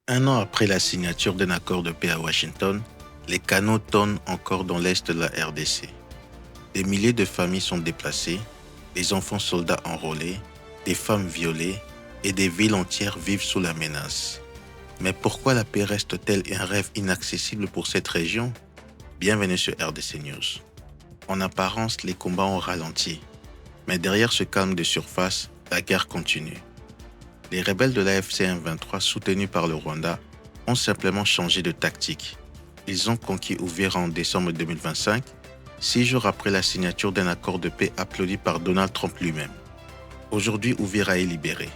Un an après la signature d'un accord de paix à Washington, les canaux tonnent encore dans l'est de la RDC. Des milliers de familles sont déplacées, des enfants soldats enrôlés, des femmes violées et des villes entières vivent sous la menace. Mais pourquoi la paix reste-t-elle un rêve inaccessible pour cette région? Bienvenue sur RDC News. En apparence, les combats ont ralenti. Mais derrière ce calme de surface, la guerre continue. Les rebelles de l'AFC M23 soutenus par le Rwanda ont simplement changé de tactique. Ils ont conquis Uvira en décembre 2025, 6 jours après la signature d'un accord de paix applaudi par Donald Trump lui-même. Aujourd'hui, Uvira est libéré,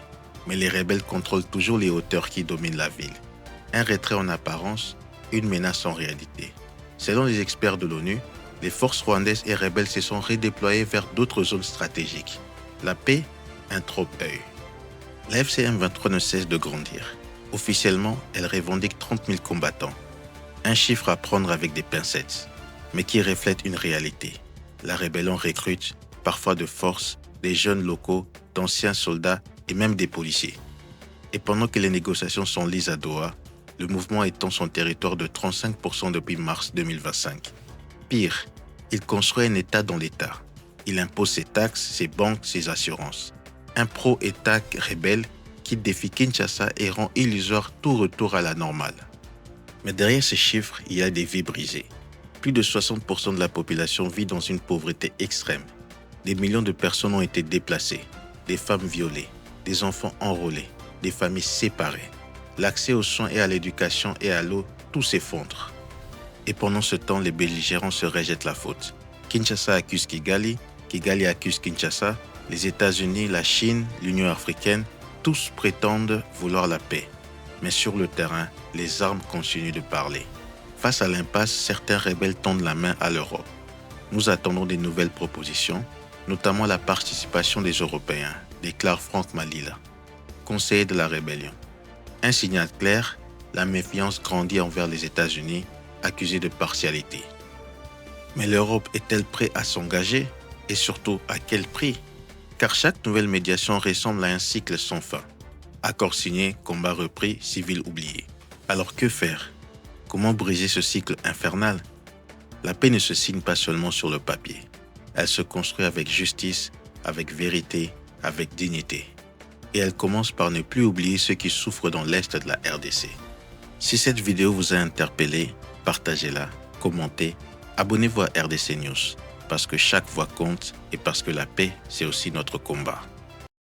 mais les rebelles contrôlent toujours les hauteurs qui dominent la ville. Un retrait en apparence, une menace en réalité. Selon les experts de l'ONU, les forces rwandaises et rebelles se sont redéployées vers d'autres zones stratégiques. La paix, un trompe-œil. La FCM 23 ne cesse de grandir. Officiellement, elle revendique 30 000 combattants. Un chiffre à prendre avec des pincettes, mais qui reflète une réalité. La rébellion recrute, parfois de force, des jeunes locaux, d'anciens soldats et même des policiers. Et pendant que les négociations sont lises à Doha, le mouvement étend son territoire de 35% depuis mars 2025. Pire, il construit un État dans l'État. Il impose ses taxes, ses banques, ses assurances. Un pro-État rebelle qui défie Kinshasa et rend illusoire tout retour à la normale. Mais derrière ces chiffres, il y a des vies brisées. Plus de 60% de la population vit dans une pauvreté extrême. Des millions de personnes ont été déplacées, des femmes violées, des enfants enrôlés, des familles séparées. L'accès aux soins et à l'éducation et à l'eau, tout s'effondre. Et pendant ce temps, les belligérants se rejettent la faute. Kinshasa accuse Kigali, Kigali accuse Kinshasa, les États-Unis, la Chine, l'Union africaine, tous prétendent vouloir la paix. Mais sur le terrain, les armes continuent de parler. Face à l'impasse, certains rebelles tendent la main à l'Europe. Nous attendons des nouvelles propositions, notamment la participation des Européens, déclare Franck Malila, conseiller de la rébellion. Un signal clair, la méfiance grandit envers les États-Unis, accusés de partialité. Mais l'Europe est-elle prête à s'engager? Et surtout, à quel prix? Car chaque nouvelle médiation ressemble à un cycle sans fin. Accord signé, combat repris, civil oublié. Alors que faire? Comment briser ce cycle infernal? La paix ne se signe pas seulement sur le papier. Elle se construit avec justice, avec vérité, avec dignité. Et elle commence par ne plus oublier ceux qui souffrent dans l'Est de la RDC. Si cette vidéo vous a interpellé, partagez-la, commentez, abonnez-vous à RDC News, parce que chaque voix compte et parce que la paix, c'est aussi notre combat.